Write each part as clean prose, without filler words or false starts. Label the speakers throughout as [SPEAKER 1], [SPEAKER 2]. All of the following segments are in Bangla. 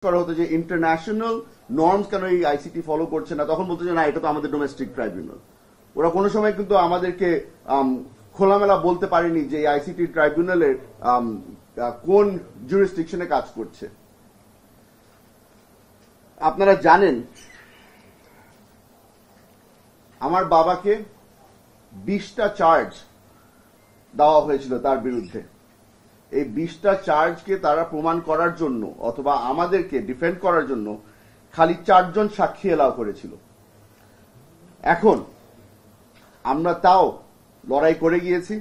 [SPEAKER 1] করা হতো যে ইন্টারন্যাশনাল নর্মস কেন এই আইসিটি ফলো করছে না, তখন বলতো যে না এটা তো আমাদের ডোমেস্টিক ট্রাইব্যুনাল। ওরা কোনো সময় কিন্তু আমাদেরকে খোলামেলা বলতে পারেনি যে এই আইসিটি ট্রাইব্যুনালের কোন জুরিসডিকশনে কাজ করছে। আপনারা জানেন আমার বাবাকে 20টা চার্জ দেওয়া হয়েছিল তার বিরুদ্ধে। এই 20টা চার্জকে তারা প্রমাণ করার জন্য অথবা আমাদেরকে ডিফেন্ড করার জন্য খালি 4 জন সাক্ষী এলাও করেছিল। এখন আমরা তাও লড়াই করে গিয়েছি।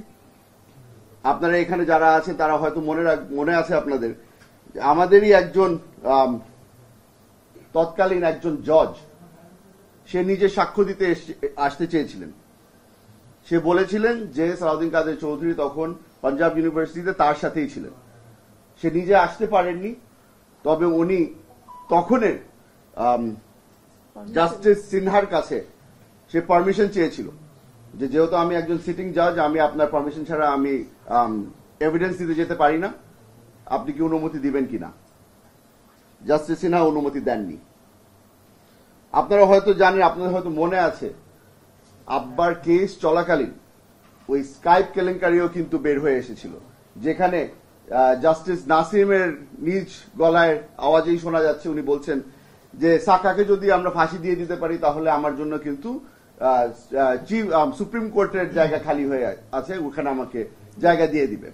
[SPEAKER 1] আপনারা এখানে যারা আছেন তারা হয়তো মনে আছে আপনাদের, আমাদেরই একজন তৎকালীন একজন জজ, সে নিজে সাক্ষ্য দিতে আসতে চেয়েছিলেন। সে বলেছিলেন যে সালাউদ্দিন কাদের চৌধুরী তখন পাঞ্জাব ইউনিভার্সিটিতে তার সাথেই ছিলেন। সে নিজে আসতে পারেননি, তবে উনি তখনের জাস্টিস সিনহার কাছে সে পারমিশন চেয়েছিল যে যেহেতু আমি একজন সিটিং জাজ, আমি আপনার পারমিশন ছাড়া আমি এভিডেন্স দিতে যেতে পারি না, আপনি কি অনুমতি দিবেন কিনা। জাস্টিস সিনহা অনুমতি দেননি। আপনারা হয়তো জানেন, আপনাদের হয়তো মনে আছে, আব্বার কেস চলাকালীন ওই স্কাইপ কেলেঙ্কারিও কিন্তু বের হয়ে এসেছিল, যেখানে জাস্টিস নাসিমের নিজ গলায় আওয়াজেই শোনা যাচ্ছে উনি বলছেন যে সাকাকে যদি আমরা ফাঁসি দিয়ে দিতে পারি তাহলে আমার জন্য কিন্তু সুপ্রিম কোর্টের জায়গা খালি হয়ে আছে, ওখানে আমাকে জায়গা দিয়ে দিবে।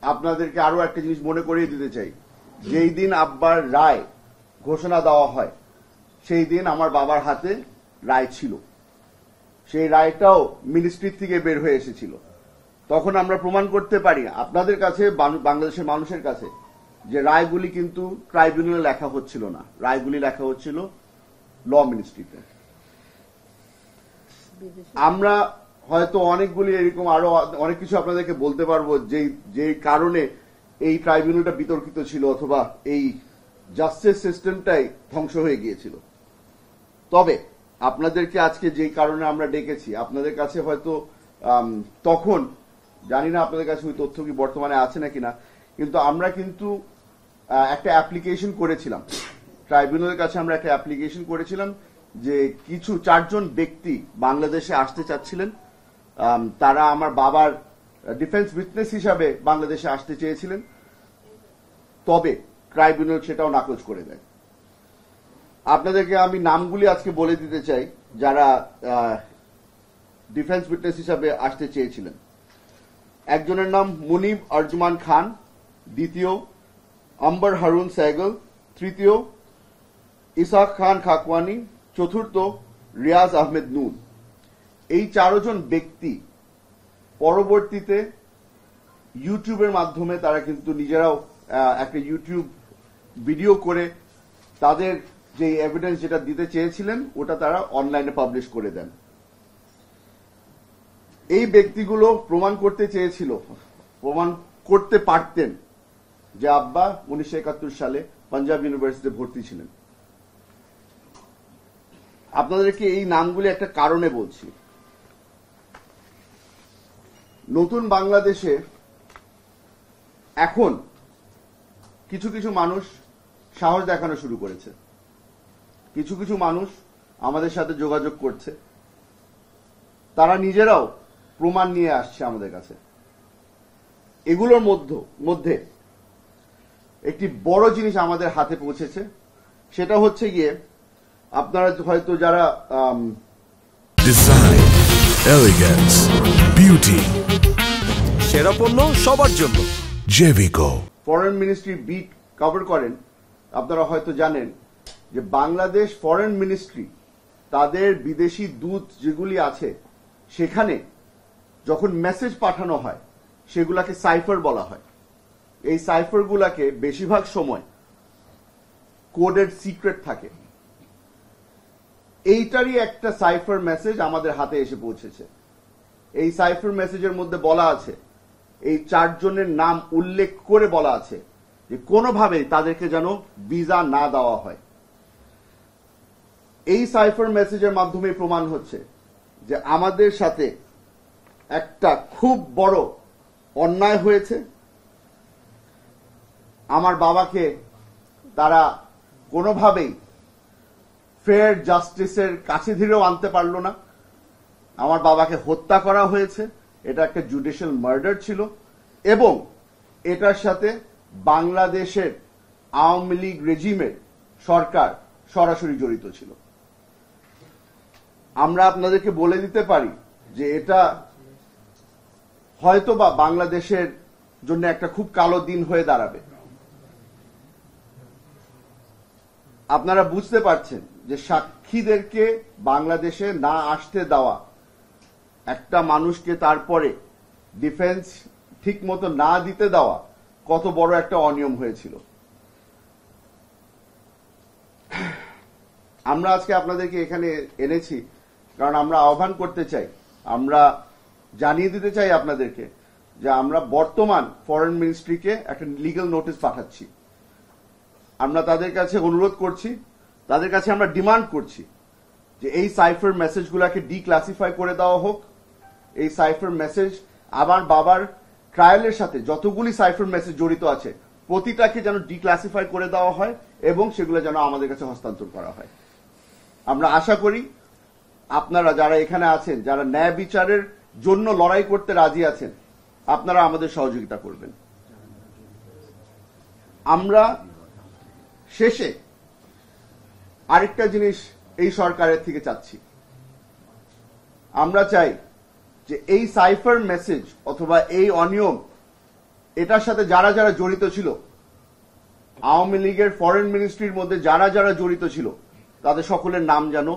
[SPEAKER 1] আপনাদেরকে আরো একটা জিনিস মনে করিয়ে দিতে চাই, যেই দিন আব্বার রায় ঘোষণা দেওয়া হয় সেই দিন আমার বাবার হাতে রায় ছিল। সেই রায়টাও মিনিস্ট্রি থেকে বের হয়ে এসেছিল। তখন আমরা প্রমাণ করতে পারি আপনাদের কাছে, বাংলাদেশের মানুষের কাছে, যে রায়গুলি কিন্তু ট্রাইব্যুনালে লেখা হচ্ছিল না, রায়গুলি লেখা হচ্ছিল ল মিনিস্ট্রিতে। আমরা হয়তো অনেকগুলি এরকম আরো অনেক কিছু আপনাদেরকে বলতে পারবো যে কারণে এই ট্রাইব্যুনালটা বিতর্কিত ছিল অথবা এই জাস্টিস সিস্টেমটাই ধ্বংস হয়ে গিয়েছিল। তবে আপনাদেরকে আজকে যে কারণে আমরা ডেকেছি, আপনাদের কাছে হয়তো তখন জানি না আপনাদের কাছে ওই তথ্য কি বর্তমানে আছে নাকি না, কিন্তু আমরা কিন্তু একটা অ্যাপ্লিকেশন করেছিলাম ট্রাইব্যুনালের কাছে। আমরা একটা অ্যাপ্লিকেশন করেছিলাম যে কিছু 4 জন ব্যক্তি বাংলাদেশে আসতে চাচ্ছিলেন। তারা আমার বাবার ডিফেন্স উইটনেস হিসাবে বাংলাদেশে আসতে চেয়েছিলেন, তবে ট্রাইব্যুনাল সেটাও নাকচ করে দেয়। আপনাদেরকে আমি নামগুলি আজকে বলে দিতে চাই যারা ডিফেন্স উইটনেস হিসাবে আসতে চেয়েছিলেন। একজনের নাম মুনিব আরজমান খান, দ্বিতীয় আম্বর হারুন সৈগল, তৃতীয় ইসাক খান খাকওয়ানি, চতুর্থ রিয়াজ আহমেদ নুন। এই 4 জন ব্যক্তি পরবর্তীতে ইউটিউবের মাধ্যমে তারা কিন্তু নিজেরাও একটা ইউটিউব ভিডিও করে তাদের যে এভিডেন্স যেটা দিতে চেয়েছিলেন ওটা তারা অনলাইনে পাবলিশ করে দেন। এই ব্যক্তিগুলো প্রমাণ করতে চেয়েছিল, প্রমাণ করতে পারতেন যে আব্বা 1971 সালে পাঞ্জাব ইউনিভার্সিটিতে ভর্তি ছিলেন। আপনাদেরকে এই নামগুলি একটা কারণে বলছি। নতুন বাংলাদেশে এখন কিছু কিছু মানুষ সাহস দেখানো শুরু করেছে, কিছু কিছু মানুষ আমাদের সাথে যোগাযোগ করছে, তারা নিজেরাও প্রমাণ নিয়ে আসছে আমাদের কাছে। এগুলোর মধ্যে একটি বড় জিনিস আমাদের হাতে পৌঁছেছে, সেটা হচ্ছে গিয়ে আপনারা হয়তো যারা
[SPEAKER 2] ডিজাইন, এলিগেন্স, বিউটি, সেরা পণ্য সবার জন্য জেভিকো।
[SPEAKER 1] ফরেন মিনিস্ট্রি বিট কভার করেন, আপনারা হয়তো জানেন যে বাংলাদেশ ফরেন মিনিস্ট্রি তাদের বিদেশি দূত যেগুলি আছে সেখানে যখন মেসেজ পাঠানো হয় সেগুলাকে সাইফার বলা হয়। এই সাইফারগুলাকে বেশিরভাগ সময় কোডেড সিক্রেট থাকে। এইটারই একটা সাইফার মেসেজ আমাদের হাতে এসে পৌঁছেছে। এই সাইফার মেসেজের মধ্যে বলা আছে, এই 4 জনের নাম উল্লেখ করে বলা আছে যে কোনোভাবেই তাদেরকে যেন ভিসা না দেওয়া হয়। এই সাইফার মেসেজের মাধ্যমে প্রমাণ হচ্ছে যে আমাদের সাথে একটা খুব বড় অন্যায় হয়েছে আমার বাবাকে তারা কোনোভাবেই ফেয়ার জাস্টিসের কাছে ধীরেও আনতে পারলো না। আমার বাবাকে হত্যা করা হয়েছে, এটা একটা জুডিশিয়াল মার্ডার ছিল এবং এটার সাথে বাংলাদেশের আওয়ামী লীগ রেজিমের সরকার সরাসরি জড়িত ছিল। আমরা আপনাদেরকে বলে দিতে পারি যে এটা হয়তোবা বাংলাদেশের জন্য একটা খুব কালো দিন হয়ে দাঁড়াবে। আপনারা বুঝতে পারছেন যে সাক্ষীদেরকে বাংলাদেশে না আসতে দেওয়া, একটা মানুষকে তারপরে ডিফেন্স ঠিক মতো না দিতে দেওয়া কত বড় একটা অনিয়ম হয়েছিল। আমরা আজকে আপনাদেরকে এখানে এনেছি কারণ আমরা আহ্বান করতে চাই, আমরা জানিয়ে দিতে চাই আপনাদেরকে যে আমরা বর্তমান ফরেন মিনিস্ট্রিকে একটা লিগ্যাল নোটিশ পাঠাচ্ছি। আমরা তাদের কাছে অনুরোধ করছি, তাদের কাছে আমরা ডিমান্ড করছি যে এই সাইফার মেসেজগুলোকে ডিক্লাসিফাই করে দেওয়া হোক। এই সাইফার মেসেজ আমার বাবার ট্রায়ালের সাথে যতগুলি সাইফার মেসেজ জড়িত আছে প্রতিটাকে যেন ডিক্লাসিফাই করে দেওয়া হয় এবং সেগুলো যেন আমাদের কাছে হস্তান্তর করা হয়। আমরা আশা করি আপনারা যারা এখানে আছেন, যারা ন্যায় বিচারের জন্য লড়াই করতে রাজি আছেন, আপনারা আমাদের সহযোগিতা করবেন। আমরা শেষে আরেকটা জিনিস এই সরকারের থেকে চাচ্ছি, আমরা চাই যে এই সাইফার মেসেজ অথবা এই অনিয়ম এটার সাথে যারা যারা জড়িত ছিল, আওয়ামী লীগের ফরেন মিনিস্ট্রির মধ্যে যারা যারা জড়িত ছিল তাদের সকলের নাম যেন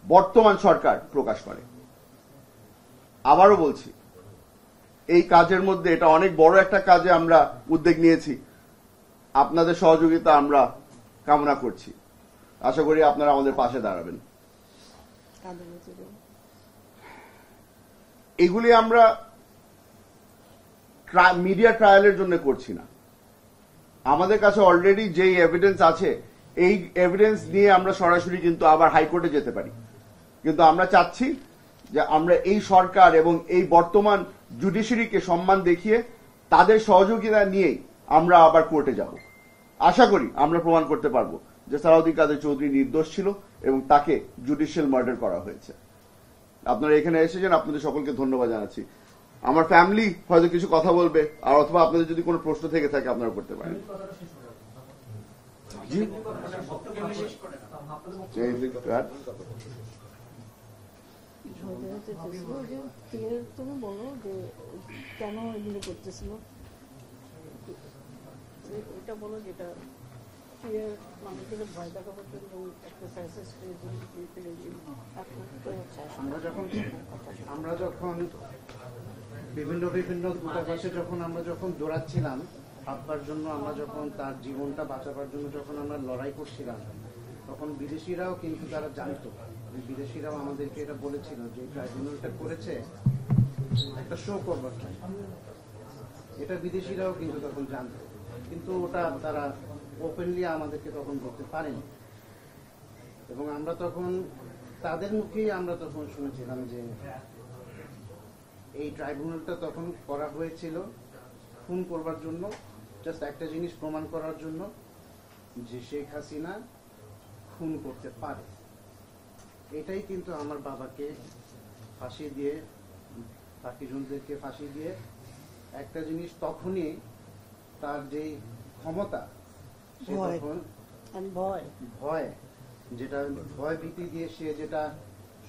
[SPEAKER 1] বর্তমান সরকার প্রকাশ করে। আবারও বলছি, এই কাজের মধ্যে এটা অনেক বড় একটা কাজে আমরা উদ্যোগ নিয়েছি, আপনাদের সহযোগিতা আমরা কামনা করছি। আশা করি আপনারা আমাদের পাশে দাঁড়াবেন। এগুলি আমরা মিডিয়া ট্রায়ালের জন্য করছি না, আমাদের কাছে অলরেডি যেই এভিডেন্স আছে এই এভিডেন্স নিয়ে আমরা সরাসরি কিন্তু আবার হাইকোর্টে যেতে পারি। কিন্তু আমরা চাচ্ছি যে আমরা এই সরকার এবং এই বর্তমান জুডিশিয়ারিকে সম্মান দেখিয়ে তাদের সহযোগিতা নিয়েই আমরা আবার কোর্টে যাব। আশা করি আমরা প্রমাণ করতে পারবো যে সালাউদ্দিন কাদের চৌধুরী নির্দোষ ছিল এবং তাকে জুডিশিয়াল মার্ডার করা হয়েছে। আপনারা এখানে এসেছেন, আপনাদের সকলকে ধন্যবাদ জানাচ্ছি। আমার ফ্যামিলি হয়তো কিছু কথা বলবে, আর অথবা আপনাদের যদি কোনো প্রশ্ন থেকে থাকে আপনারা করতে পারেন।
[SPEAKER 3] তুমি বলো যে কেন এগুলো করতেছিল, এটা বলো যেটা মানুষের ভয় দেখা পর্যন্ত
[SPEAKER 4] আমরা যখন বিভিন্ন বিভিন্ন দূতাবাসে যখন আমরা যখন দৌড়াচ্ছিলাম আব্বার জন্য, আমরা যখন তার জীবনটা বাঁচাবার জন্য যখন আমরা লড়াই করছিলাম, তখন বিদেশিরাও কিন্তু তারা জানতো, বিদেশিরাও আমাদেরকে এটা বলেছিল যে ট্রাইব্যুনালটা করেছে একটা শো করবার জন্য, এটা বিদেশিরাও কিন্তু তখন জানতো, কিন্তু ওটা তারা ওপেনলি আমাদেরকে তখন বলতে পারেনি। এবং আমরা তখন তাদের মুখেই আমরা তখন শুনেছিলাম যে এই ট্রাইব্যুনালটা তখন করা হয়েছিল খুন করবার জন্য, জাস্ট একটা জিনিস প্রমাণ করার জন্য যে শেখ হাসিনা খুন করতে পারে। এটাই কিন্তু আমার বাবাকে ফাঁসি দিয়ে, বাকি জনদেরকে ফাঁসি দিয়ে একটা জিনিস তখনই তার যে ক্ষমতা, সে তখন ভয়, যেটা ভয় ভীতি দিয়ে সে যেটা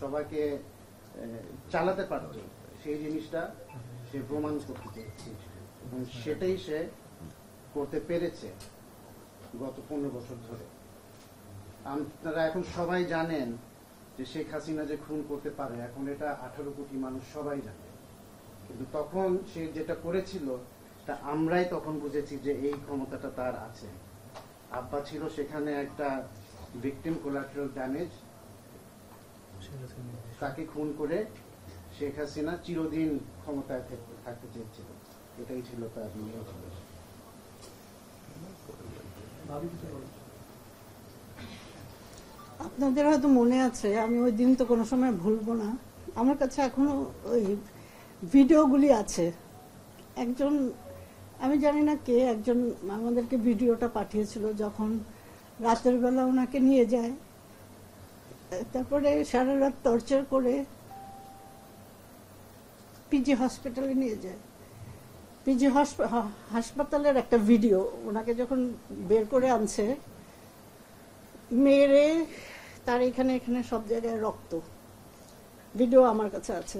[SPEAKER 4] সবাইকে চালাতে পারত, সেই জিনিসটা সে প্রমাণ করতে পেরেছে এবং সেটাই সে করতে পেরেছে গত 15 বছর ধরে। আপনারা এখন সবাই জানেন যে শেখ হাসিনা যে খুন করতে পারে, এখন এটা 18 কোটি মানুষ সবাই জানে, কিন্তু তখন সে যেটা করেছিল তা আমরাই তখন বুঝেছি যে এই ক্ষমতাটা তার আছে। আব্বা ছিল সেখানে একটা ভিকটিম কোলাটেরাল ড্যামেজ, তাকে খুন করে শেখ হাসিনা চিরদিন ক্ষমতায় থাকতে চেয়েছিল, এটাই ছিল তার নিয়ম।
[SPEAKER 3] আপনাদের হয়তো মনে আছে, আমি ওই দিন তো কোনো সময় ভুলবো না, আমার কাছে এখনো ওই ভিডিওগুলি আছে। একজন আমি জানি না কে একজন আমাদেরকে ভিডিওটা পাঠিয়েছিল, যখন রাতের বেলা ওনাকে নিয়ে যায়, তারপরে সারা রাত টর্চার করে পিজি হসপিটালে নিয়ে যায়। পিজি হাসপাতালের একটা ভিডিও, ওনাকে যখন বের করে আনছে, মেরে তার এখানে এখানে সব জায়গায় রক্ত, ভিডিও আমার কাছে আছে।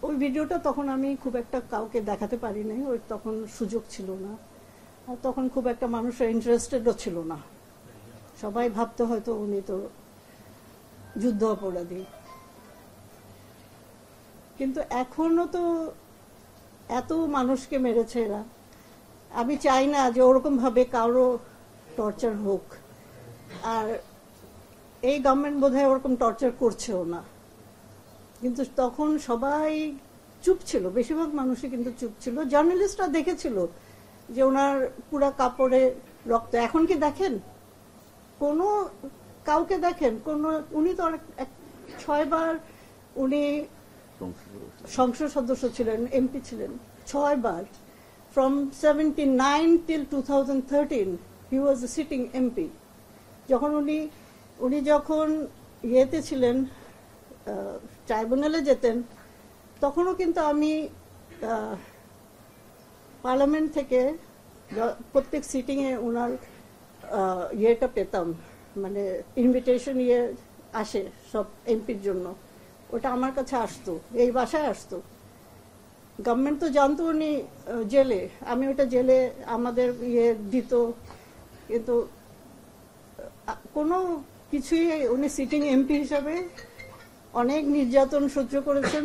[SPEAKER 3] ওই ভিডিওটা তখন আমি খুব একটা কাউকে দেখাতে পারি নাই, ওই তখন সুযোগ ছিল না, আর তখন খুব একটা মানুষের ইন্টারেস্টেডও ছিল না। সবাই ভাবতো হয়তো উনি তো যুদ্ধ অপরাধী, কিন্তু এখনো তো এত মানুষকে মেরেছে এরা। আমি চাই না যে ওরকম ভাবে কারো টর্চার হোক, আর এই গভর্নমেন্ট বোধহয় ওরকম টর্চার করছেও না। কিন্তু তখন সবাই চুপ ছিল, বেশিরভাগ মানুষই কিন্তু চুপ ছিল। জার্নালিস্টরা দেখেছিল যে ওনার পুরা কাপড়ে রক্ত। এখন কি দেখেন কোনো কাউকে? দেখেন কোন? উনি তো 6 বার উনি সংসদ সদস্য ছিলেন, এমপি ছিলেন 6 বার। From 79 till 2013 he was a sitting MP. যখন উনি যখন ইয়েতে ছিলেন, ট্রাইব্যুনালে যেতেন, তখনও কিন্তু আমি পার্লামেন্ট থেকে প্রত্যেক সিটিংয়ে ওনার ইয়েটা পেতাম, মানে ইনভিটেশন আসে সব এমপির জন্য, ওটা আমার কাছে আসতো, এই বাসায় আসতো। গভর্নমেন্ট তো জানতো উনি জেলে, আমি ওটা জেলে আমাদের দিত, কিন্তু কোনো কিছুই উনি সিটিং এমপি হিসাবে অনেক নির্যাতন সহ্য করেছেন।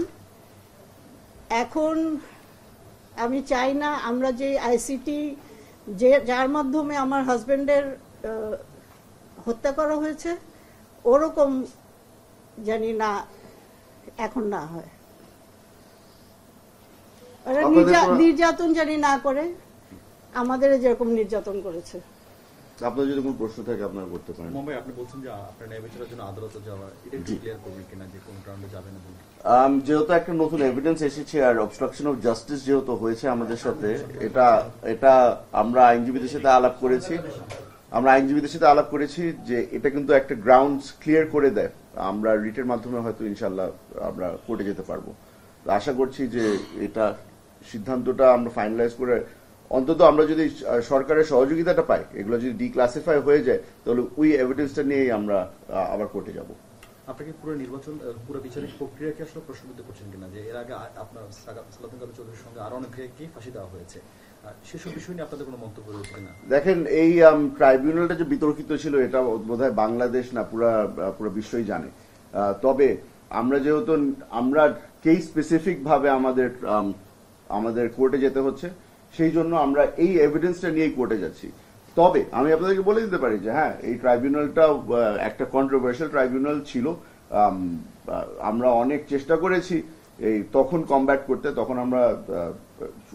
[SPEAKER 3] এখন আমি চাই না আমরা যে আইসিটি যার মাধ্যমে আমার হাজবেন্ডের হত্যা করা হয়েছে, ওরকম জানি না এখন না হয়, নির্যাতন জানি না করে আমাদের যেরকম নির্যাতন করেছে।
[SPEAKER 1] আপনার যদি কোনো প্রশ্ন থাকে আপনারা করতে পারেন।
[SPEAKER 5] মুম্বাই, আপনি বলছেন যে আপনার ন্যায় বিচারের জন্য আদালতে যাওয়া, এটা ক্লিয়ার করবেন কিনা যে কোন কারণে যাবেন?
[SPEAKER 1] যেহেতু একটা নতুন এভিডেন্স এসেছে আর অবস্ট্রাকশন অফ জাস্টিস যেহেতু হয়েছে আমাদের সাথে, এটা আমরা আইনজীবীদের সাথে আলাপ করেছি যে এটা কিন্তু একটা গ্রাউন্ডস ক্লিয়ার করে দেয়। আমরা রিটের মাধ্যমে হয়তো ইনশাল্লাহ আমরা কোর্টে যেতে পারবো। আশা করছি যে এটা সিদ্ধান্তটা আমরা ফাইনালাইজ করে, অন্তত আমরা যদি সরকারের সহযোগিতাটা পাই, এগুলো যদি ডিক্লাসিফাই হয়ে যায়, তাহলে ওই এভিডেন্সটা নিয়েই আমরা আবার কোর্টে যাব।
[SPEAKER 5] আপনাকে পুরো বিচারিক প্রক্রিয়াকে আসলে প্রশ্নবিদ্ধ করছেন কিনা, যে এর আগে আপনার সালাউদ্দিন কাদের চৌধুরীর সঙ্গে আরো অনেককে ফাঁসি দেওয়া হয়েছে, সেসব বিষয় নিয়ে আপনাদের কোনো মন্তব্য রয়েছে কিনা?
[SPEAKER 1] দেখেন, এই ট্রাইব্যুনালটা যে বিতর্কিত ছিল, এটা বোধহয় বাংলাদেশ না পুরো বিশ্বই জানে। তবে আমরা যেহেতু আমরা কেস স্পেসিফিক ভাবে আমাদের কোর্টে যেতে হচ্ছে, সেই জন্য আমরা এই এভিডেন্সটা নিয়েই কোর্টে যাচ্ছি। তবে আমি আপনাদেরকে বলে দিতে পারি যে হ্যাঁ, এই ট্রাইব্যুনালটা একটা কন্ট্রোভার্সিয়াল ট্রাইব্যুনাল ছিল। আমরা অনেক চেষ্টা করেছি তখন কমব্যাট করতে, তখন আমরা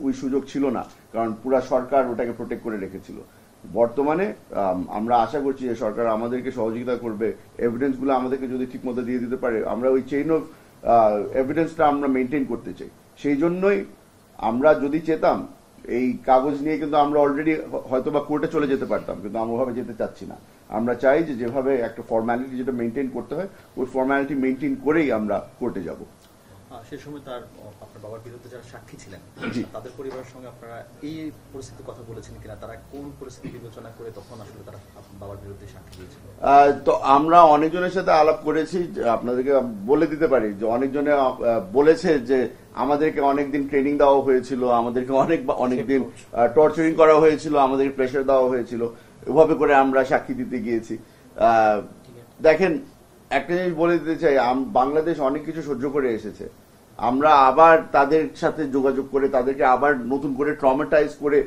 [SPEAKER 1] ওই সুযোগ ছিল না, কারণ পুরা সরকার ওটাকে প্রোটেক্ট করে রেখেছিল। বর্তমানে আমরা আশা করছি যে সরকার আমাদেরকে সহযোগিতা করবে, এভিডেন্সগুলো আমাদেরকে যদি ঠিক মতো দিয়ে দিতে পারে। আমরা ওই চেইন অফ এভিডেন্সটা আমরা মেনটেন করতে চাই। সেই জন্যই আমরা যদি চেতাম এই কাগজ নিয়ে, কিন্তু আমরা অলরেডি হয়তো বা কোর্টে চলে যেতে পারতাম, কিন্তু আমরা ওভাবে যেতে চাচ্ছি না। আমরা চাই যে যেভাবে একটা ফর্মালিটি যেটা মেনটেন করতে হয়, ওই ফর্মালিটি মেনটেন করেই আমরা কোর্টে যাব।
[SPEAKER 5] সেই সময় আপনার বাবার বিরুদ্ধে যারা সাক্ষী ছিলেন, তাদের পরিবারের সঙ্গে আপনারা এই পরিস্থিতির কথা বলেছেন কিনা? তারা কোন পরিস্থিতি বিবেচনা করে তখন আসলে তারা বাবার বিরুদ্ধে সাক্ষী দিয়েছিল? তো
[SPEAKER 1] আমরা অনেকজনের সাথে আলাপ করেছি, আপনাদেরকে বলে দিতে পারি যে অনেকজনে বলেছে যে আমাদেরকে অনেকদিন ট্রেনিং দেওয়া হয়েছিল, আমাদেরকে অনেকদিন টর্চারিং করা হয়েছিল, আমাদেরকে প্রেশার দেওয়া হয়েছিল, এভাবে করে আমরা সাক্ষী দিতে গিয়েছি। দেখেন, একটা জিনিস বলে দিতে চাই, বাংলাদেশ অনেক কিছু সহ্য করে এসেছে। আমরা আবার তাদের সাথে যোগাযোগ করে তাদেরকে আবার নতুন করে ট্রমাটাইজ করে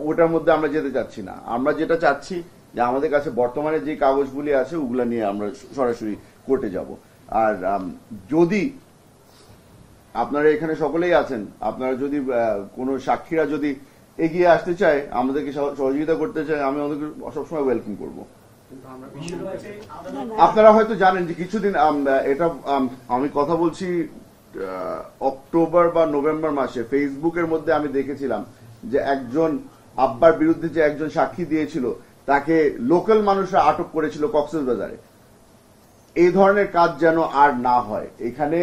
[SPEAKER 1] ওটার মধ্যে আমরা যেতে চাচ্ছি না। আমরা যেটা চাচ্ছি যে আমাদের কাছে বর্তমানে যে কাগজগুলি আছে ওগুলা নিয়ে আমরা সরাসরি কোর্টে যাব। আর যদি আপনারা এখানে সকলেই আছেন, আপনারা যদি কোনো সাক্ষীরা যদি এগিয়ে আসতে চায়, আমাদেরকে সহযোগিতা করতে চায়, আমি ওদেরকে সবসময় ওয়েলকাম করবো। আপনারা হয়তো জানেন যে কিছুদিন এটা আমি কথা বলছি অক্টোবর বা নভেম্বর মাসে ফেসবুকের মধ্যে আমি দেখেছিলাম যে একজন আব্বার বিরুদ্ধে যে একজন সাক্ষী দিয়েছিল তাকে লোকাল মানুষরা আটক করেছিল কক্সবাজারে। এই ধরনের কাজ যেন আর না হয়। এখানে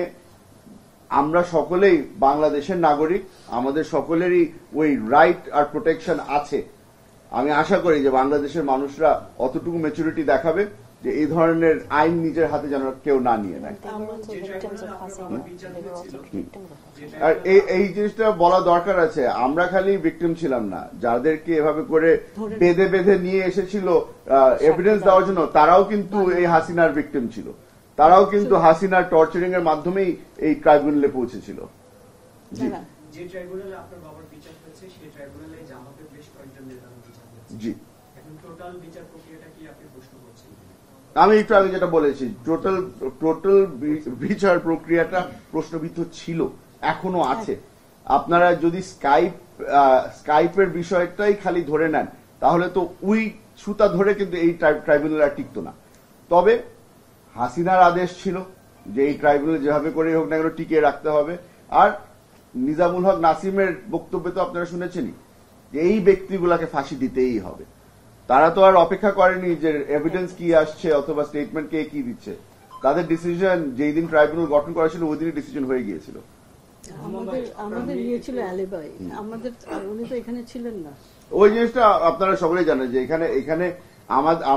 [SPEAKER 1] আমরা সকলেই বাংলাদেশের নাগরিক, আমাদের সকলেরই ওই রাইট আর প্রোটেকশন আছে। আমি আশা করি যে বাংলাদেশের মানুষরা অতটুকু ম্যাচুরিটি দেখাবে যে এই ধরনের আইন নিজের হাতে যেন কেউ না নিয়ে নেয়। আর এই জিনিসটা বলা দরকার আছে, আমরা খালি ভিকটিম ছিলাম না, যাদেরকে এভাবে করে বেঁধে বেঁধে নিয়ে এসেছিল এভিডেন্স দেওয়ার জন্য, তারাও কিন্তু এই হাসিনার ভিকটিম ছিল। তারাও কিন্তু হাসিনার টর্চারিং এর মাধ্যমেই এই ট্রাইব্যুনালে পৌঁছেছিল। জি
[SPEAKER 6] যে ট্রাইব্যুনালে আপনার বাবার বিচার হয়েছে সেই ট্রাইব্যুনালে জামাতের বেশ কয়েকজন নেতার বিচার হয়েছে।
[SPEAKER 1] জি,
[SPEAKER 6] এখন টোটাল বিচার প্রক্রিয়াটা কি আপনি প্রশ্ন করছেন?
[SPEAKER 1] আমি একটু আগে যেটা বলেছি, টোটাল বিচার প্রক্রিয়াটা প্রশ্নবিদ্ধ ছিল, এখনো আছে। আপনারা যদি স্কাইপের বিষয়টাই খালি ধরে নেন তাহলে তো ওই সুতা ধরে কিন্তু এই ট্রাইব্যুনাল আর টিকতো না। তবে হাসিনার আদেশ ছিল যে এই ট্রাইব্যুনাল যেভাবে করে হোক না কেন টিকিয়ে রাখতে হবে। আর নিজামুল হক নাসিমের বক্তব্য তো আপনারা শুনেছেনই যে এই ব্যক্তিগুলাকে ফাঁসি দিতেই হবে। তারা তো আর অপেক্ষা করেনি যে এভিডেন্স কি আসছে অথবা স্টেটমেন্ট কে কি দিচ্ছে। তাদের ডিসিশন যেই দিন ট্রাইব্যুনাল গঠন করা ছিল ওই দিনই ডিসিশন হয়ে গিয়েছিল।
[SPEAKER 3] আমাদের ইয়ে ছিল অ্যালিবাই, আমাদের উনি তো এখানে ছিলেন না।
[SPEAKER 1] ওই জিনিসটা আপনারা সকলেই জানেন যে এখানে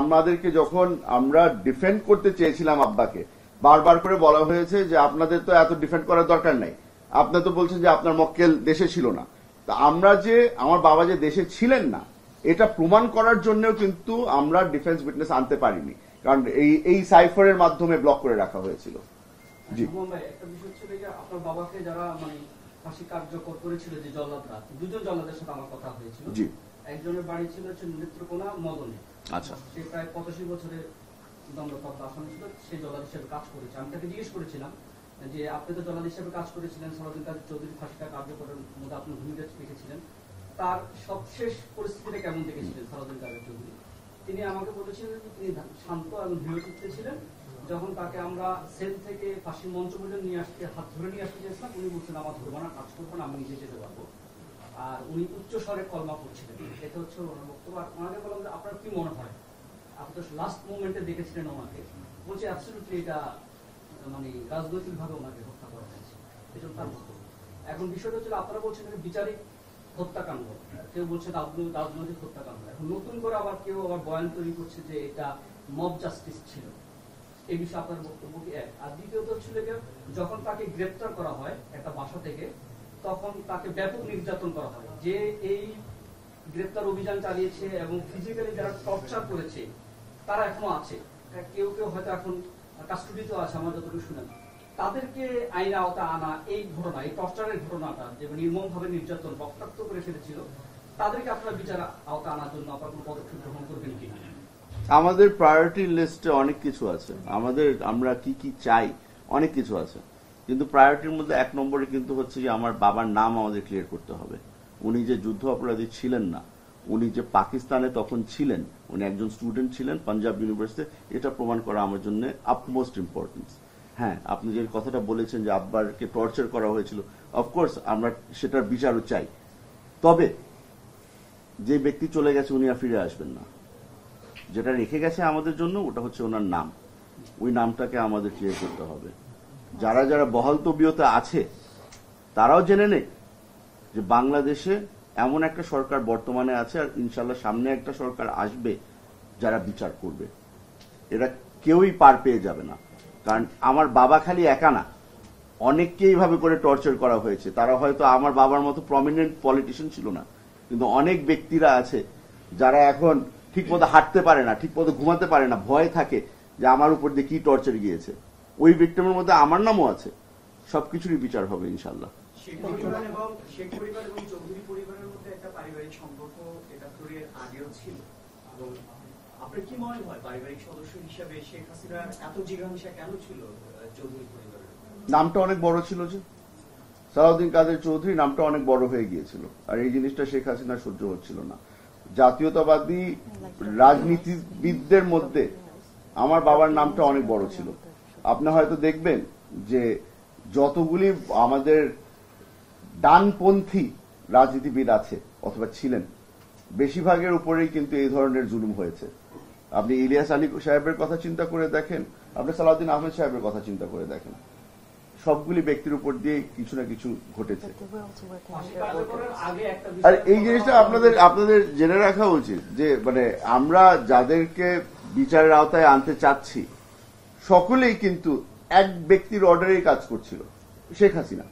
[SPEAKER 1] আমাদেরকে যখন আমরা ডিফেন্ড করতে চেয়েছিলাম আব্বাকে, বারবার করে বলা হয়েছে যে আপনাদের তো এত ডিফেন্ড করার দরকার নাই, আপনার তো বলছেন যে আপনার মক্কেল দেশে ছিল না। তা আমরা যে আমার বাবা যে দেশে ছিলেন না এটা প্রমাণ করার জন্যও কিন্তু আমরা ডিফেন্স উইটনেস আনতে পারিনি, কারণ এই সাইফারের মাধ্যমে ব্লক করে রাখা হয়েছিল। জি
[SPEAKER 6] ভাই, একটা বিষয় ছিল যে আপনার বাবাকে যারা মানে ফাঁসি কার্যকর করেছিল যে জল্লাদরা, দুজন জল্লাদের সাথে আমার কথা হয়েছিল।
[SPEAKER 1] জি,
[SPEAKER 6] একজনের বাড়ি ছিল হচ্ছে নেত্রকোনা মদনে।
[SPEAKER 1] আচ্ছা,
[SPEAKER 6] সে প্রায় 85 বছরের দণ্ডপ্রাপ্ত আসামি ছিল, সে জল্লাদ হিসেবে কাজ করেছে। আমি তাকে জিজ্ঞেস করেছিলাম যে আপনি তো জল্লাদ হিসেবে কাজ করেছিলেন, সালাউদ্দিন কাদের চৌধুরী ফাঁসিটা কার্যকরের মধ্যে আপনি ভূমিকা রেখেছিলেন, তার সবশেষ পরিস্থিতিটা কেমন দেখেছিলেন সালাউদ্দিন কাদের চৌধুরী? তিনি আমাকে বলেছিলেন যে তিনি শান্ত এবং দৃঢ়চিত্তে ছিলেন। যখন তাকে আমরা সেল থেকে ফাঁসির মঞ্চ পর্যন্ত নিয়ে আসতে হাত ধরে নিয়ে আসতে চেয়েছিলাম, উনি বলছেন আমার ধরবো না, কাজ করবো না, আমি নিজে যেতে পারবো। আর উনি উচ্চ স্বরে কলমা পড়ছিলেন, এটা হচ্ছে ওনার বক্তব্য। আর ওনাকে বললাম যে আপনার কি মনে হয়, আপনি তো লাস্ট মোমেন্টে দেখেছিলেন ওনাকে, বলছে অ্যাবসলিউটলি এটা মানে রাজনৈতিক ভাবে ওনাকে হত্যা করা হয়েছে, এটা তার বক্তব্য। এখন বিষয়টা হচ্ছে আপনারা বলছেন বিচারিক হত্যাকাণ্ড, কেউ বলছে রাজনৈতিক হত্যাকাণ্ড। এখন নতুন করে আবার কেউ আবার বয়ান তৈরি করছে যে এটা মব জাস্টিস ছিল। এই বিষয়ে আপনার বক্তব্য কি? এক। আর দ্বিতীয়ত ছিল যে যখন তাকে গ্রেপ্তার করা হয় একটা বাসা থেকে, তখন তাকে ব্যাপক নির্যাতন করা হয়। যে এই গ্রেপ্তার অভিযান চালিয়েছে এবং ফিজিক্যালি যারা টর্চার করেছে তারা এখনো আছে, কেউ কেউ হয়তো এখন কাস্টডিতেও আছে আমার যতটুকু শুনেন। তাদেরকে আইনের আওতায় আনা, এই ঘটনা, এই টর্চারের ঘটনাটা যে নির্মম ভাবে নির্যাতন রক্তাক্ত করে ফেলেছিল, তাদেরকে আপনারা বিচার আওতায় আনার জন্য আপনার কোনো পদক্ষেপ গ্রহণ করবেন কিনা?
[SPEAKER 1] আমাদের প্রায়োরিটি লিস্টে অনেক কিছু আছে, আমরা কি কি চাই অনেক কিছু আছে, কিন্তু প্রায়োরিটির মধ্যে এক নম্বরে কিন্তু হচ্ছে যে আমার বাবার নাম আমাদের ক্লিয়ার করতে হবে। উনি যে যুদ্ধ অপরাধী ছিলেন না, উনি যে পাকিস্তানে তখন ছিলেন, উনি একজন স্টুডেন্ট ছিলেন পাঞ্জাব ইউনিভার্সিটি, এটা প্রমাণ করা আমার জন্য আপমোস্ট ইম্পর্টেন্স। হ্যাঁ, আপনি যে কথাটা বলেছেন যে আব্বারকে টর্চার করা হয়েছিল, অফকোর্স আমরা সেটার বিচারও চাই। তবে যে ব্যক্তি চলে গেছে উনি আর ফিরে আসবেন না। যেটা রেখে গেছে আমাদের জন্য ওটা হচ্ছে ওনার নাম, ওই নামটাকে আমাদের ক্লিয়ার করতে হবে। যারা যারা বহাল তবিয়তে আছে তারাও জেনে নেই যে বাংলাদেশে এমন একটা সরকার বর্তমানে আছে, আর ইনশাল্লাহ সামনে একটা সরকার আসবে যারা বিচার করবে। এরা কেউই পার পেয়ে যাবে না, কারণ আমার বাবা খালি একা না, অনেককে এইভাবে করে টর্চার করা হয়েছে। তারা হয়তো আমার বাবার মতো প্রমিনেন্ট পলিটিশিয়ান ছিল না, কিন্তু অনেক ব্যক্তিরা আছে যারা এখন ঠিক মতো হাঁটতে পারে না, ঠিক মতো ঘুমাতে পারে না, ভয় থাকে যে আমার উপর দিয়ে কি টর্চার গিয়েছে। ওই ভিক্টিমের মধ্যে আমার নামও আছে। সবকিছুরই বিচার হবে ইনশাল্লাহ।
[SPEAKER 6] শেখ পরিবার এবং চৌধুরী পরিবারের মধ্যে একটা পারিবারিক সম্পর্ক ৭১-এর আগেও ছিল, এবং আপনার কি মনে হয় পারিবারিক সদস্য হিসেবে শেখ হাসিনার এত জিজ্ঞাসা কেন ছিল চৌধুরী পরিবারের?
[SPEAKER 1] নামটা অনেক বড় ছিল, যে সালাউদ্দিন কাদের চৌধুরী নামটা অনেক বড় হয়ে গিয়েছিল, আর এই জিনিসটা শেখ হাসিনা সহ্য হচ্ছিল না। জাতীয়তাবাদী রাজনীতিবিদদের মধ্যে আমার বাবার নামটা অনেক বড় ছিল। আপনি হয়তো দেখবেন যে যতগুলি আমাদের ডানপন্থী রাজনীতিবিদ আছে অথবা ছিলেন, বেশিরভাগের উপরেই কিন্তু এই ধরনের জুলুম হয়েছে। আপনি ইলিয়াস আলী সাহেবের কথা চিন্তা করে দেখেন, আপনি সালাউদ্দিন আহমেদ সাহেবের কথা চিন্তা করে দেখেন, সবগুলি ব্যক্তির উপর দিয়ে কিছু না কিছু ঘটেছে। আর এই জিনিসটা আপনাদের জেনে রাখা উচিত যে মানে আমরা যাদেরকে বিচারের আওতায় আনতে চাচ্ছি সকলেই কিন্তু এক ব্যক্তির অর্ডারেই কাজ করছিল, শেখ হাসিনা।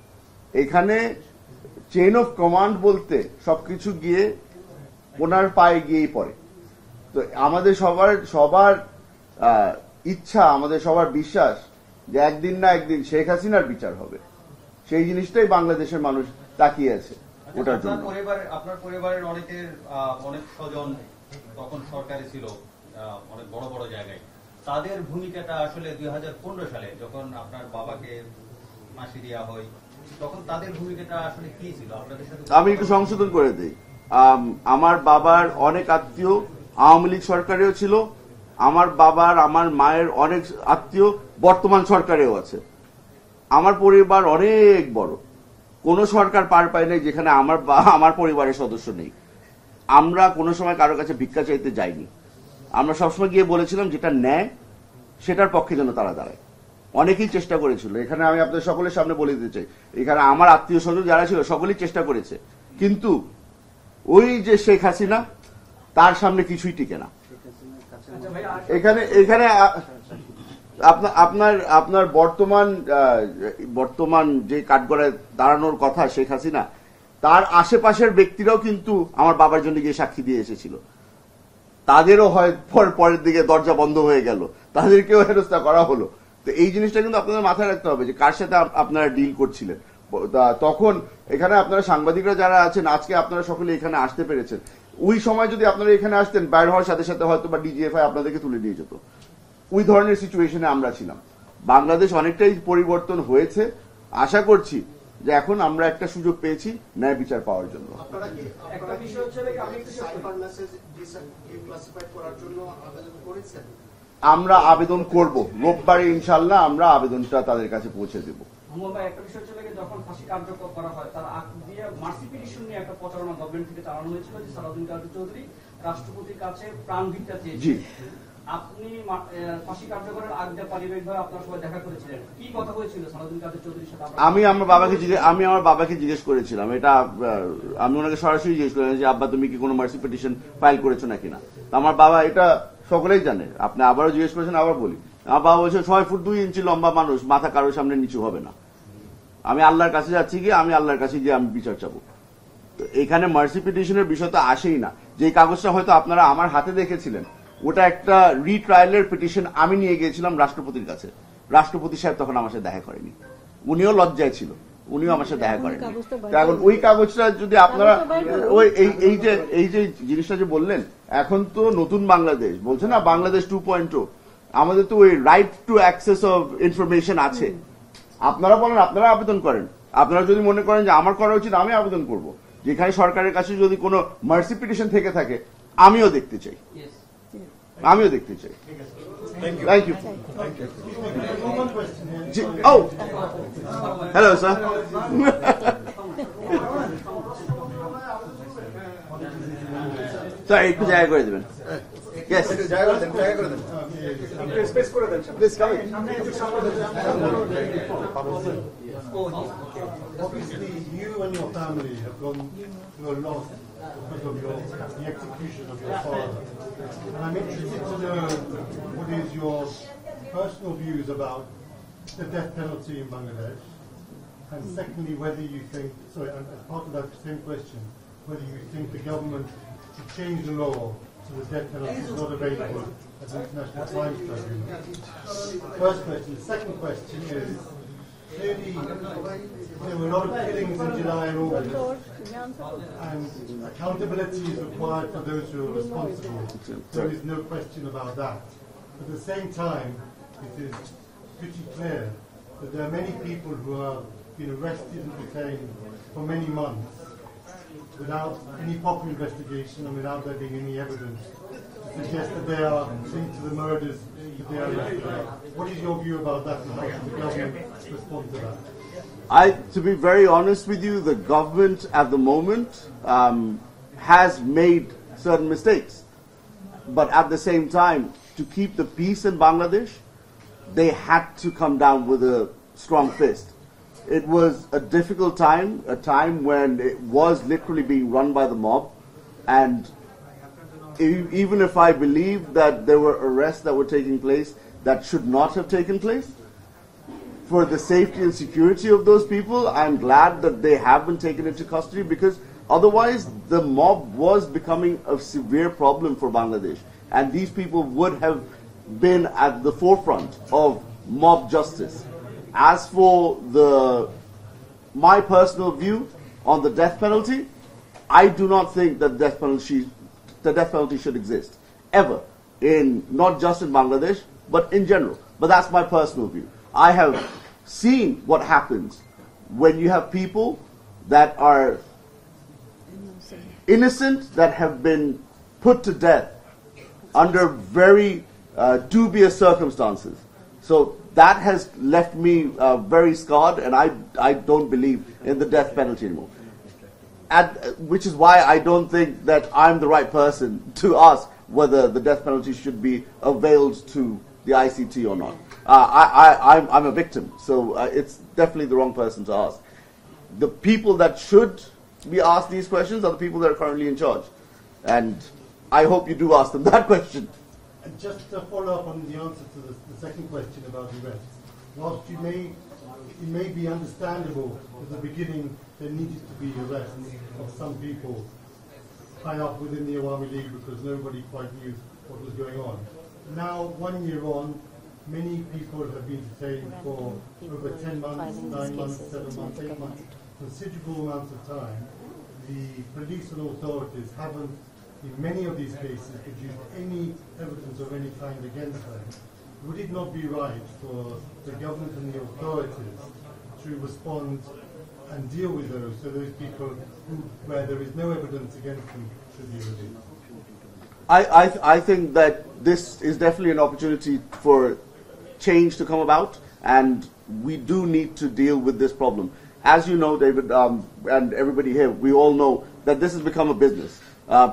[SPEAKER 1] এখানে চেইন অফ কমান্ড বলতে সবকিছু গিয়ে ওনার পায়ে গিয়েই পড়ে। তো আমাদের সবার ইচ্ছা, আমাদের সবার বিশ্বাস যে একদিন না একদিন শেখ হাসিনার বিচার হবে। সেই জিনিসটাই বাংলাদেশের মানুষ তাকিয়ে আছে ওটার জন্য।
[SPEAKER 7] আপনার পরিবারের অনেক স্বজন তখন সরকারি ছিল, অনেক বড় বড় জায়গায়। তাদের ভূমিকাটা আসলে 2015 সালে যখন আপনার বাবাকে ফাঁসি দেওয়া হয়, তখন তাদের ভূমিকাটা আসলে কি ছিল আপনাদের সাথে?
[SPEAKER 1] আমি একটু সংশোধন করে দিই। আমার বাবার অনেক আত্মীয় আওয়ামী লীগ সরকারেও ছিল, আমার বাবার আমার মায়ের অনেক আত্মীয় বর্তমান সরকারেও আছে। আমার পরিবার অনেক বড়, কোন সরকার পার পায় নাই যেখানে আমার পরিবারের সদস্য নেই। আমরা কোনো সময় কারো কাছে ভিক্ষা চাইতে যাইনি। আমরা সবসময় গিয়ে বলেছিলাম যেটা ন্যায় সেটার পক্ষে যেন তারা দাঁড়ায়। অনেকেই চেষ্টা করেছিল, এখানে আমি আপনাদের সকলের সামনে বলে দিতে চাই, এখানে আমার আত্মীয় স্বজন যারা ছিল সকলেই চেষ্টা করেছে, কিন্তু ওই যে শেখ হাসিনা তার সামনে কিছুই টিকে না। এখানে আপনার বর্তমান যে কাঠগড়ায় দাঁড়ানোর কথা শেখ হাসিনা, তার আশেপাশের ব্যক্তিরাও কিন্তু আমার বাবার জন্য গিয়ে সাক্ষী দিয়ে এসেছিল। তাদেরও হয় পরের দিকে দরজা বন্ধ হয়ে গেল, তাদেরকেও হেনস্থা করা হলো। তো এই জিনিসটা কিন্তু আপনাদের মাথায় রাখতে হবে যে কার সাথে আপনারা ডিল করছিলেন। তখন এখানে আপনারা সাংবাদিকরা যারা আছেন, আজকে আপনারা সকলে এখানে আসতে পেরেছেন, ওই সময় যদি আপনারা এখানে আসতেন, বাইর হওয়ার সাথে সাথে হয়তো বা ডিজিএফআই আপনাদেরকে তুলে নিয়ে যেত। ওই ধরনের সিচুয়েশনে আমরা ছিলাম। বাংলাদেশ অনেকটাই পরিবর্তন হয়েছে। আশা করছি যে এখন আমরা একটা সুযোগ পেয়েছি ন্যায় বিচার পাওয়ার জন্য। আমরা আবেদন করব, রোববারে ইনশাল্লাহ আমরা আবেদনটা তাদের কাছে পৌঁছে দেব।
[SPEAKER 6] একটা বিষয় হচ্ছে যখন ফাঁসি কার্যকর করা হয় তার আগ দিয়ে মার্সি পিটিশন নিয়ে একটা প্রচারণা গভর্নমেন্ট থেকে চালানো হয়েছিল যে সালাউদ্দিন চৌধুরী রাষ্ট্রপতির কাছে প্রাণ ভিক্ষা চেয়েছেন। আপনি ফাঁসি কার্যকরের আগ দিয়ে পারিবারিকভাবে আপনার সবাই দেখা করেছিলেন, কি কথা হয়েছিল সালাউদ্দিন চৌধুরীর সাথে?
[SPEAKER 1] আমি আমার বাবাকে জিজ্ঞেস করেছিলাম, এটা আমি ওনাকে সরাসরি জিজ্ঞেস করেছিলাম যে আব্বা তুমি কি কোনো মার্সি পিটিশন ফাইল করেছো নাকি না। আমার বাবা এটা সকলেই জানে, আপনি আবারও জিজ্ঞেস করেছেন, আবার বলি, আমার বাবা বলছে 6 ফুট 2 ইঞ্চি লম্বা মানুষ, মাথা কারোর সামনে নিচু হবে না। আমি আল্লাহর কাছে যাচ্ছি গিয়ে, আমি আল্লাহর কাছে গিয়ে আমি বিচার চাবো। তো এখানে মার্সি পিটিশনের বিষয় তো আসেই না। যে কাগজটা হয়তো আপনারা আমার হাতে দেখেছিলেন, ওটা একটা রিট্রায়ালের পিটিশন আমি নিয়ে গিয়েছিলাম রাষ্ট্রপতির কাছে। রাষ্ট্রপতি সাহেব তখন আমার সাথে দেখা করেনি, উনিও লজ্জায় ছিল, উনিও আমার সাথে দেখা করেনি। এখন ওই কাগজটা যদি আপনারা ওই এই যে জিনিসটা যে বললেন, এখন তো নতুন বাংলাদেশ বলছে না, বাংলাদেশ 2.0, আমাদের তো ওই right to access of information আছে। আপনারা বলেন, আপনারা আবেদন করেন। আপনারা যদি মনে করেন যে আমার করা উচিত, আমি আবেদন করব। যেখানে সরকারের কাছে যদি কোনো মার্সি পিটিশন থেকে থাকে, আমিও দেখতে চাই, আমিও দেখতে চাই। Thank you. ও হ্যালো স্যার, স্যার একটু জায়গা করে দেবেন। Yes.
[SPEAKER 8] Obviously, you and your family have gone through a lot because of the execution of your father. And I'm interested to know what is your personal views about the death penalty in Bangladesh, and secondly, whether you think, sorry, and as part of that same question, whether you think the government should change the law so the death penalty is not available at the International Crimes Tribunal. First question. The second question is, clearly there were a lot of killings in July and August, and accountability is required for those who are responsible. There is no question about that. At the same time, it is pretty clear that there are many people who have been arrested and detained for many months without any proper investigation and without there being any evidence to suggest that they are linked to the murders that they are arrested about. What is your view about that, and how should the government respond to that?
[SPEAKER 1] To be very honest with you, the government at the moment has made certain mistakes. But at the same time, to keep the peace in Bangladesh, they had to come down with a strong fist. It was a difficult time, a time when it was literally being run by the mob. And even if I believe that there were arrests that were taking place that should not have taken place, for the safety and security of those people, I'm glad that they have been taken into custody, because otherwise the mob was becoming a severe problem for Bangladesh. And these people would have been at the forefront of mob justice. As for my personal view on the death penalty, I do not think that the death penalty should exist, ever, not just in Bangladesh, but in general. But that's my personal view. I have seen what happens when you have people that are innocent, that have been put to death under very dubious circumstances. So that has left me very scarred, and I don't believe in the death penalty anymore. Which is why I don't think that I'm the right person to ask whether the death penalty should be availed to the ICT or not. I'm a victim, so it's definitely the wrong person to ask. The people that should be asked these questions are the people that are currently in charge. And I hope you do ask them that question.
[SPEAKER 8] And just to follow up on the answer to the second question about arrests, whilst it may be understandable at the beginning there needed to be arrests of some people high up within the Awami League because nobody quite knew what was going on. Now, 1 year on, many people have been detained for over 10 months, 9 months, 7 months, 8 months, considerable amounts of time. The police and authorities haven't, in many of these cases, produced any evidence of any kind against them. Would it not be right for the government and the authorities to respond and deal with those, so those people where there is no evidence against them should be released?
[SPEAKER 1] I think that this is definitely an opportunity for change to come about, and we do need to deal with this problem. As you know, David, and everybody here, we all know that this has become a business.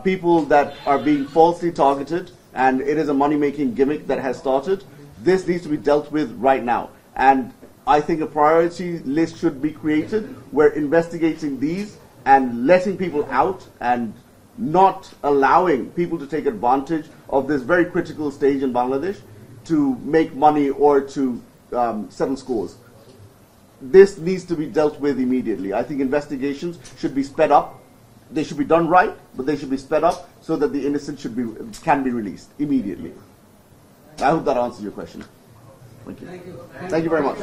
[SPEAKER 1] People that are being falsely targeted, and it is a money-making gimmick that has started. This needs to be dealt with right now. And I think a priority list should be created. We're investigating these and letting people out and not allowing people to take advantage of this very critical stage in Bangladesh to make money or to settle scores. This needs to be dealt with immediately. I think investigations should be sped up. They should be done right, but they should be sped up so that the innocent can be released immediately. I hope that answers your question. Thank you. Thank you very much.